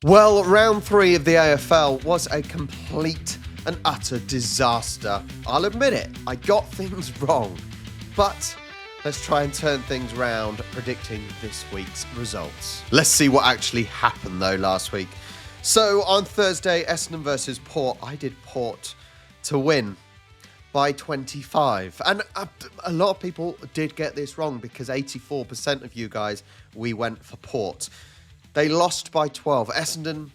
Well, round 3 of the AFL was a complete and utter disaster. I'll admit it, I got things wrong. But let's try and turn things round predicting this week's results. Let's see what actually happened though last week. So on Thursday, Essendon versus Port, I did Port to win by 25. And a lot of people did get this wrong because 84% of you guys, we went for Port. They lost by 12. Essendon,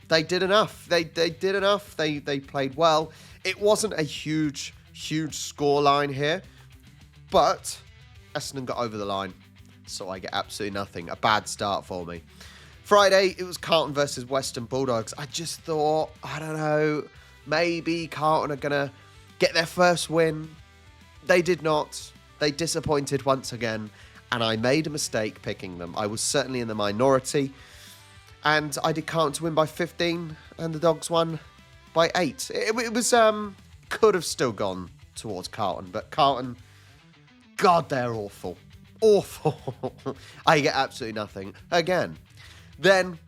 they did enough. They did enough. They played well. It wasn't a huge scoreline here, but Essendon got over the line, so I get absolutely nothing. A bad start for me. Friday, it was Carlton versus Western Bulldogs. I just thought, I don't know, maybe Carlton are going to get their first win. They did not. They disappointed once again. And I made a mistake picking them. I was certainly in the minority. And I did Carlton to win by 15. And the Dogs won by 8. It was, could have still gone towards Carlton. But Carlton, God, they're awful. Awful. I get absolutely nothing. Again. Then,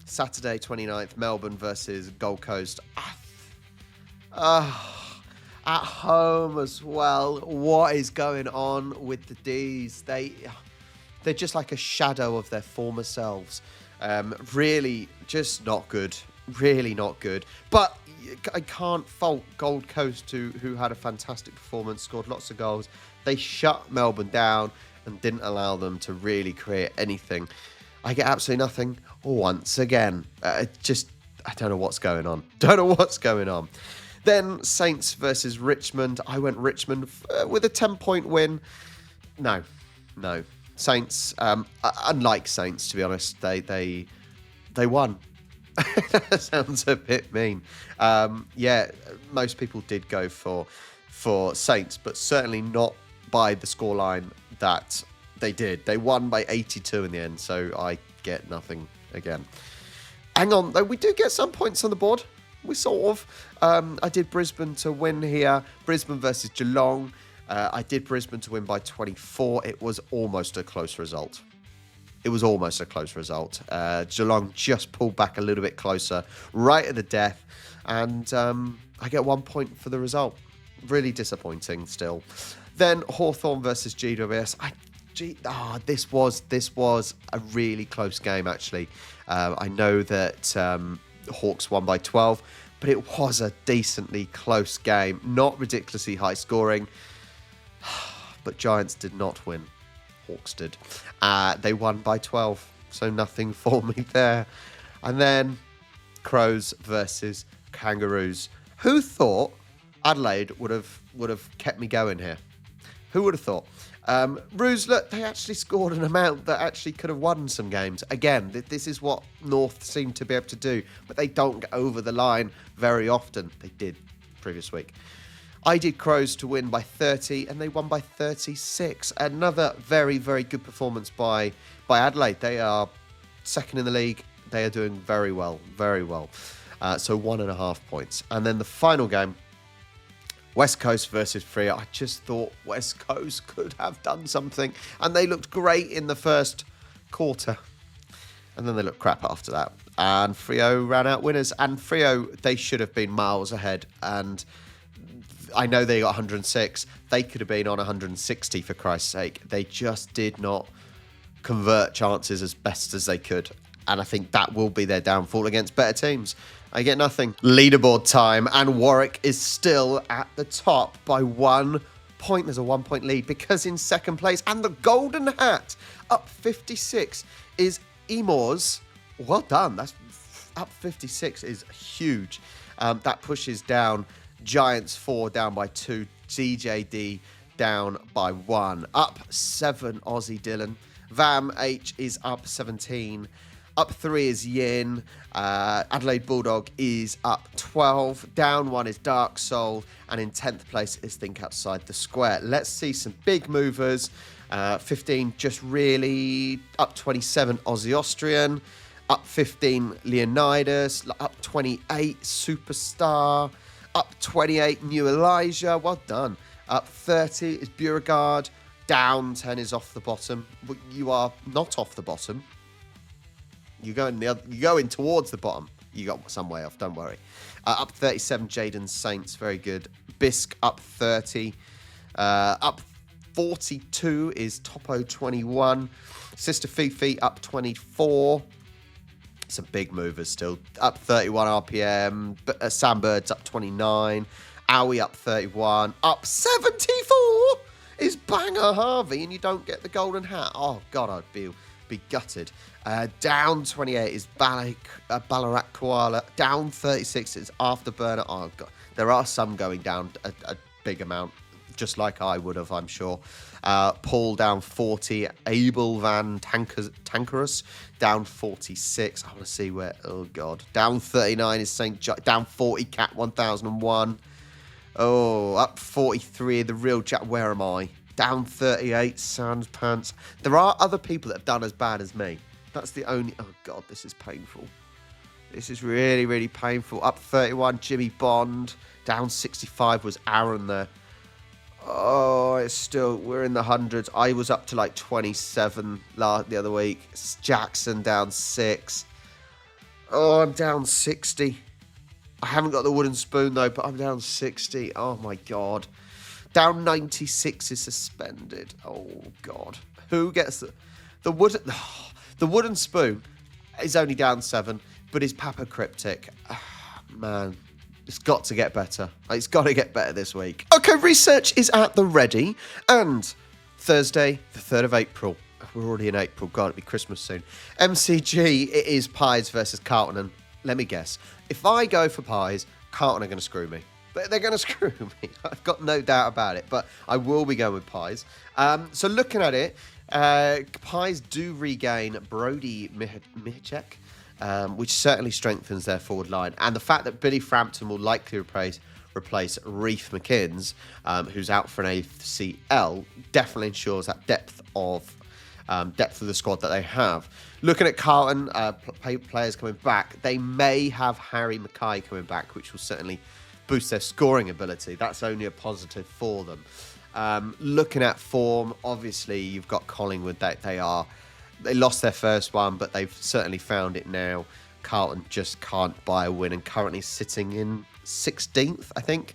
Saturday 29th, Melbourne versus Gold Coast. At home as well. What is going on with the D's? They're just like a shadow of their former selves. Really just not good. Really not good. But I can't fault Gold Coast, who had a fantastic performance, scored lots of goals. They shut Melbourne down and didn't allow them to really create anything. I get absolutely nothing once again. I don't know what's going on. Don't know what's going on. Then Saints versus Richmond. I went Richmond with a 10-point win. No. Saints, unlike Saints, to be honest, they won. That sounds a bit mean. Yeah, most people did go for Saints, but certainly not by the scoreline that they did. They won by 82 in the end, so I get nothing again. Hang on, though, we do get some points on the board. We sort of. I did Brisbane to win here. Brisbane versus Geelong. I did Brisbane to win by 24. It was almost a close result. Geelong just pulled back a little bit closer, right at the death. And I get 1 point for the result. Really disappointing still. Then Hawthorn versus GWS. This was a really close game, actually. I know that Hawks won by 12, but it was a decently close game. Not ridiculously high scoring, but Giants did not win. Hawks did. They won by 12, so nothing for me there. And then Crows versus Kangaroos. Who thought Adelaide would have kept me going here? Who would have thought? Roos, look, they actually scored an amount that actually could have won some games. Again, this is what North seem to be able to do, but they don't get over the line very often. They did previous week. I did Crows to win by 30, and they won by 36. Another very, very good performance by Adelaide. They are second in the league. They are doing very well, very well. So 1.5 points. And then the final game, West Coast versus Freo. I just thought West Coast could have done something. And they looked great in the first quarter. And then they looked crap after that. And Freo ran out winners. And Freo, they should have been miles ahead. And I know they got 106. They could have been on 160, for Christ's sake. They just did not convert chances as best as they could. And I think that will be their downfall against better teams. I get nothing. Leaderboard time, and Warwick is still at the top by 1 point. There's a 1 point lead because in second place, and the Golden Hat up 56 is Emours. Well done. That's up 56 is huge. That pushes down Giants 4 down by 2. TJD down by 1. Up 7 Aussie Dylan. Vam H is up 17. Up 3 is Yin. Adelaide Bulldog is up 12. Down 1 is Dark Soul. And in 10th place is Think Outside the Square. Let's see some big movers. 15, just really. Up 27, Aussie Austrian. Up 15, Leonidas. Up 28, Superstar. Up 28, New Elijah. Well done. Up 30 is Beauregard. Down 10 is Off the Bottom. You are not off the bottom. You're going towards the bottom. You got some way off, don't worry. Up 37, Jayden Saints, very good. Bisk up 30. Up 42 is Topo 21. Sister Fifi up 24. Some big movers still. Up 31 RPM. Sam Bird's up 29. Owie up 31. Up 74 is Banger Harvey, and you don't get the golden hat. Oh, God, I'd be gutted. Down 28 is Ballarat Koala. Down 36 is Afterburner. Oh, God. There are some going down a big amount, just like I would have, I'm sure. Paul down 40. Abel Van Tankerus down 46. I want to see where. Oh, God. Down 39 is St. John. Down 40, Cat 1001. Oh, up 43, The Real Jack. Where am I? Down 38, Sans Pants. There are other people that have done as bad as me. That's the only... Oh, God, this is painful. This is really, really painful. Up 31, Jimmy Bond. Down 65 was Aaron there. Oh, it's still... We're in the hundreds. I was up to like 27 the other week. Jackson down 6. Oh, I'm down 60. I haven't got the wooden spoon, though, but I'm down 60. Oh, my God. Down 96 is suspended. Oh, God. Who gets the wooden... The wooden spoon is only down 7, but is Papa Cryptic. Man, it's got to get better. It's got to get better this week. Okay, research is at the ready. And Thursday, the 3rd of April. We're already in April. God, it'll be Christmas soon. MCG, it is Pies versus Carlton. And let me guess. If I go for Pies, Carlton are going to screw me. They're going to screw me. I've got no doubt about it. But I will be going with Pies. So looking at it, Pies do regain Brody Mihacek, which certainly strengthens their forward line. And the fact that Billy Frampton will likely replace Reef McKinns, who's out for an ACL, definitely ensures that depth of the squad that they have. Looking at Carlton, players coming back, they may have Harry Mackay coming back, which will certainly boost their scoring ability. That's only a positive for them. Looking at form, obviously you've got Collingwood. They lost their first one, but they've certainly found it now. Carlton just can't buy a win and currently sitting in 16th, I think.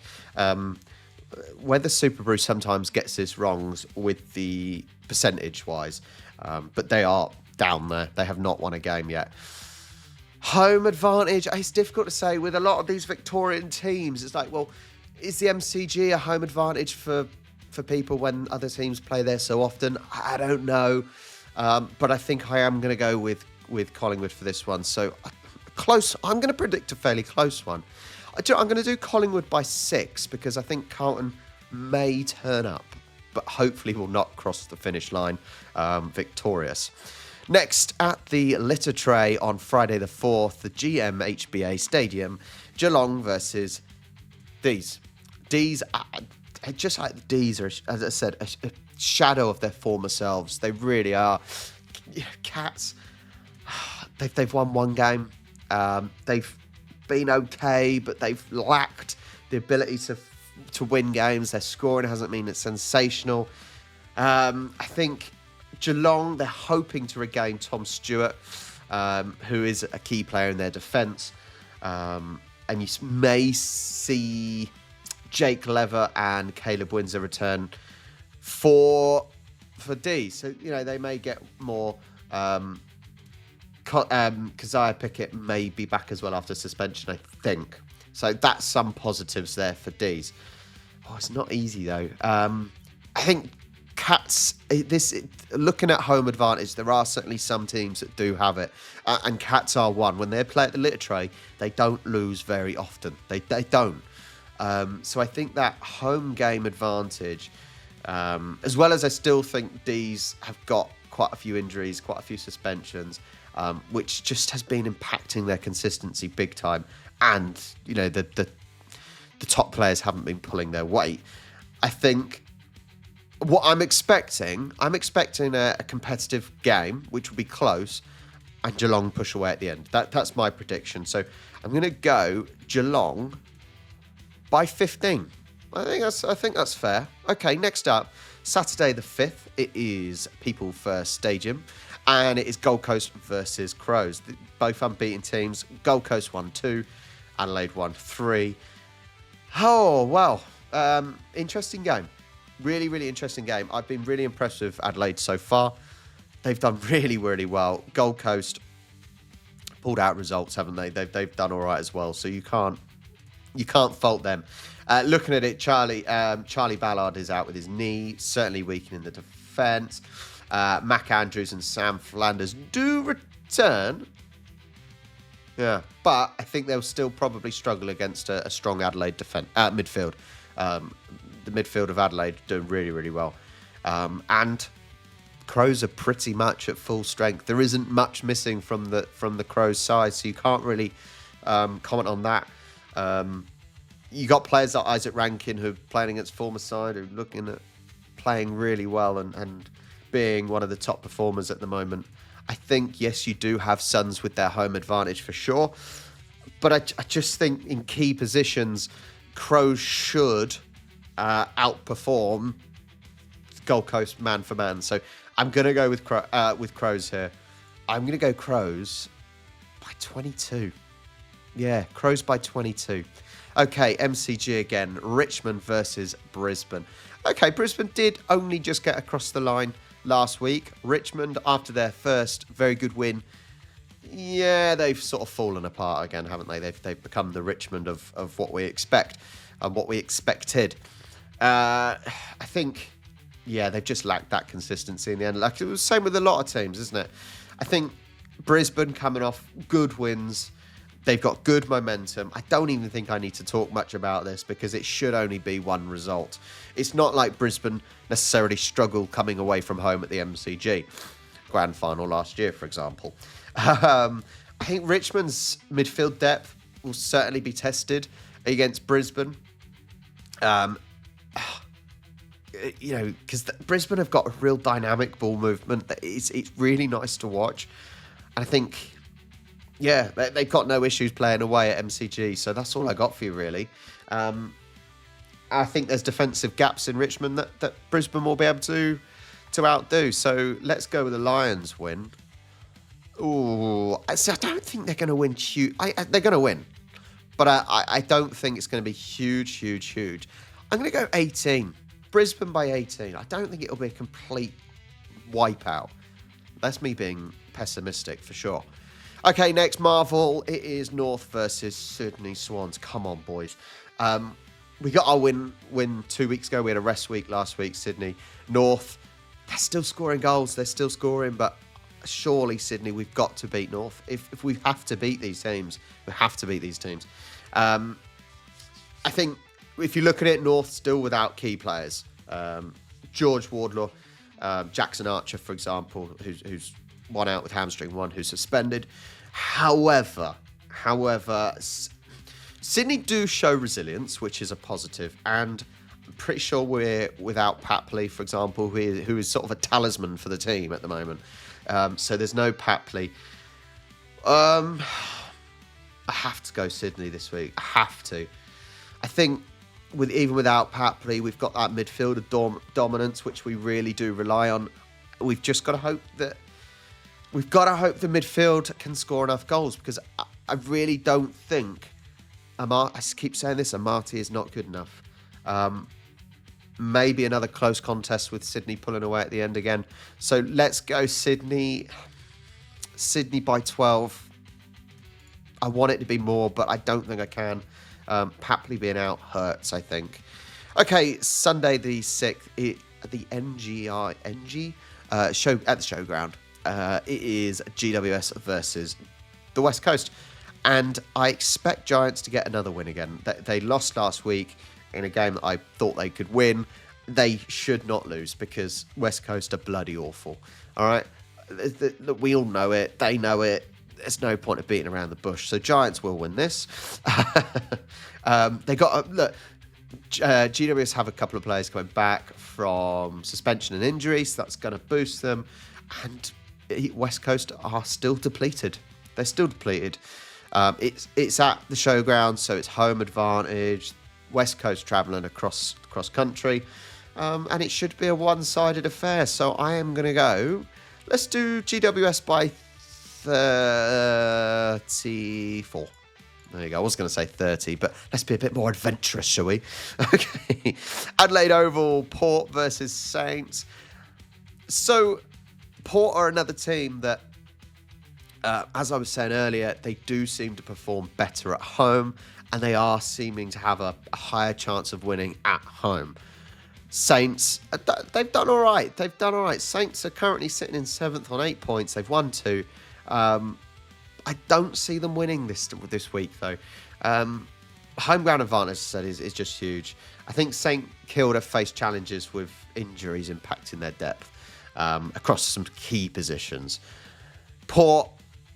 Whether Superbru sometimes gets this wrong with the percentage-wise, but they are down there. They have not won a game yet. Home advantage, it's difficult to say with a lot of these Victorian teams. It's like, well, is the MCG a home advantage for people when other teams play there so often? I don't know. But I think I am going to go with Collingwood for this one. So close. I'm going to predict a fairly close one. I'm going to do Collingwood by 6 because I think Carlton may turn up, but hopefully will not cross the finish line victorious. Next, at the litter tray on Friday the 4th, the GMHBA Stadium, Geelong versus D's. D's, just like the D's are, as I said, a shadow of their former selves. They really are. Cats, they've won one game. They've been okay, but they've lacked the ability to win games. Their scoring hasn't been sensational. I think Geelong, they're hoping to regain Tom Stewart, who is a key player in their defence. And you may see Jake Lever and Caleb Windsor return for D. So, they may get more. Keziah Pickett may be back as well after suspension, I think. So that's some positives there for D's. Oh, it's not easy, though. I think Cats, looking at home advantage, there are certainly some teams that do have it. And Cats are one. When they play at the litter tray, they don't lose very often. They don't. So I think that home game advantage, as well as I still think D's have got quite a few injuries, quite a few suspensions, which just has been impacting their consistency big time. And, the top players haven't been pulling their weight. I think what I'm expecting a competitive game, which will be close, and Geelong push away at the end. That's my prediction. So I'm going to go Geelong by 15. I think that's fair. Okay, next up, Saturday the 5th, it is People First Stadium. And it is Gold Coast versus Crows. Both unbeaten teams. Gold Coast won 2, Adelaide won 3. Oh, well, interesting game. Really, really interesting game. I've been really impressed with Adelaide so far. They've done really, really well. Gold Coast pulled out results, haven't they? They've done all right as well. So you can't fault them. Looking at it, Charlie Ballard is out with his knee, certainly weakening the defence. Mac Andrews and Sam Flanders do return. Yeah, but I think they'll still probably struggle against a strong Adelaide midfield. The midfield of Adelaide doing really, really well. And Crows are pretty much at full strength. There isn't much missing from the Crows side, so you can't really comment on that. You got players like Isaac Rankin who are playing against former side, who are looking at playing really well and being one of the top performers at the moment. I think, yes, you do have Suns with their home advantage for sure. But I just think in key positions, Crows should outperform Gold Coast man for man. So I'm going to go with Crows here. I'm going to go Crows by 22. Yeah, Crows by 22. Okay, MCG again. Richmond versus Brisbane. Okay, Brisbane did only just get across the line last week. Richmond, after their first very good win, yeah, they've sort of fallen apart again, haven't they? They've become the Richmond of what we expect and what we expected. I think, yeah, they've just lacked that consistency in the end. Like it was the same with a lot of teams, isn't it? I think Brisbane coming off good wins. They've got good momentum. I don't even think I need to talk much about this because it should only be one result. It's not like Brisbane necessarily struggled coming away from home at the MCG grand final last year, for example. I think Richmond's midfield depth will certainly be tested against Brisbane. Because Brisbane have got a real dynamic ball movement. It's really nice to watch. And I think, yeah, they've got no issues playing away at MCG. So that's all I got for you, really. I think there's defensive gaps in Richmond that Brisbane will be able to outdo. So let's go with the Lions win. Ooh, I don't think they're going to win huge. They're going to win. But I don't think it's going to be huge. I'm going to go 18. Brisbane by 18. I don't think it'll be a complete wipeout. That's me being pessimistic for sure. Okay, next Marvel. It is North versus Sydney Swans. Come on, boys. We got our win 2 weeks ago. We had a rest week last week. Sydney. North, they're still scoring goals. They're still scoring, but surely Sydney, we've got to beat North. If we have to beat these teams, we have to beat these teams. I think if you look at it, North still without key players. George Wardlaw, Jackson Archer, for example, who's one out with hamstring, one who's suspended. However, Sydney do show resilience, which is a positive, and I'm pretty sure we're without Papley, for example, who is sort of a talisman for the team at the moment. So there's no Papley. I have to go Sydney this week. I have to. I think even without Papley, we've got that midfield dominance, which we really do rely on. We've just got to hope that the midfield can score enough goals, because I really don't think I keep saying this, Amati is not good enough. Maybe another close contest with Sydney pulling away at the end again. So let's go Sydney. Sydney by 12. I want it to be more, but I don't think I can. Papley being out hurts, I think. Okay, Sunday the 6th at the NG show at the showground. It is GWS versus the West Coast, and I expect Giants to get another win again. They lost last week in a game that I thought they could win. They should not lose because West Coast are bloody awful. All right, we all know it. They know it. There's no point of beating around the bush. So Giants will win this. They got GWS have a couple of players coming back from suspension and injury, so that's going to boost them. And West Coast are still depleted. They're still depleted. It's at the showground, so it's home advantage. West Coast travelling across country, and it should be a one-sided affair. So I am going to go Let's do GWS by 34. There you go. I was going to say 30, but let's be a bit more adventurous, shall we? Okay. Adelaide Oval, Port versus Saints. So, Port are another team that, as I was saying earlier, they do seem to perform better at home, and they are seeming to have a higher chance of winning at home. Saints, they've done all right. Saints are currently sitting in 7th on 8 points. They've won 2. I don't see them winning this week, though. Home ground advantage, as I said, is just huge. I think St Kilda face challenges with injuries impacting their depth across some key positions. Port,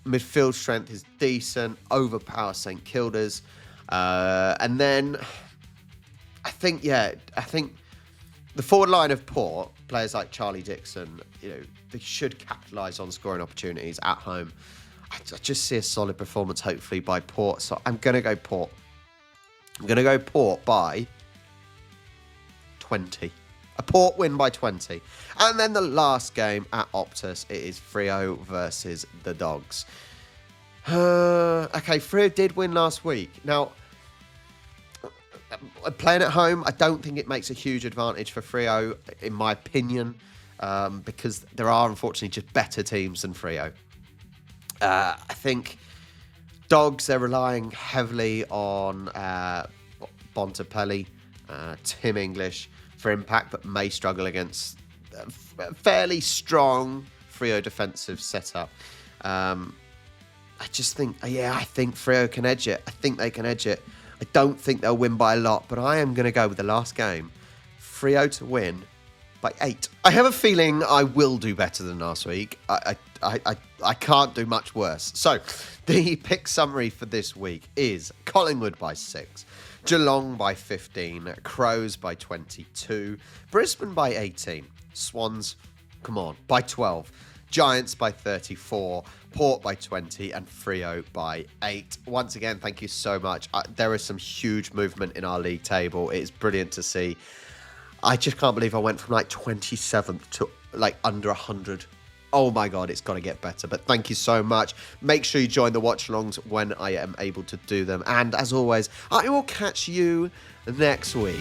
midfield strength is decent, overpower St Kilda's. And then I think the forward line of Port, players like Charlie Dixon, they should capitalise on scoring opportunities at home. I just see a solid performance, hopefully, by Port. So I'm going to go Port. I'm going to go Port by 20. A Port win by 20. And then the last game at Optus, it is Freo versus the Dogs. Okay, Freo did win last week. Now, playing at home, I don't think it makes a huge advantage for Freo, in my opinion, because there are, unfortunately, just better teams than Freo. I think Dogs, they're relying heavily on Bontempelli, Tim English for impact, but may struggle against a fairly strong Freo defensive setup. I think Freo can edge it. I think they can edge it. I don't think they'll win by a lot, but I am going to go with the last game. Freo to win by 8. I have a feeling I will do better than last week. I can't do much worse. So, the pick summary for this week is Collingwood by 6, Geelong by 15, Crows by 22, Brisbane by 18, Swans, by 12, Giants by 34, Port by 20, and Freo by 8. Once again, thank you so much. There is some huge movement in our league table. It is brilliant to see. I just can't believe I went from 27th to under 100. Oh my God, it's got to get better. But thank you so much. Make sure you join the watch-alongs when I am able to do them. And as always, I will catch you next week.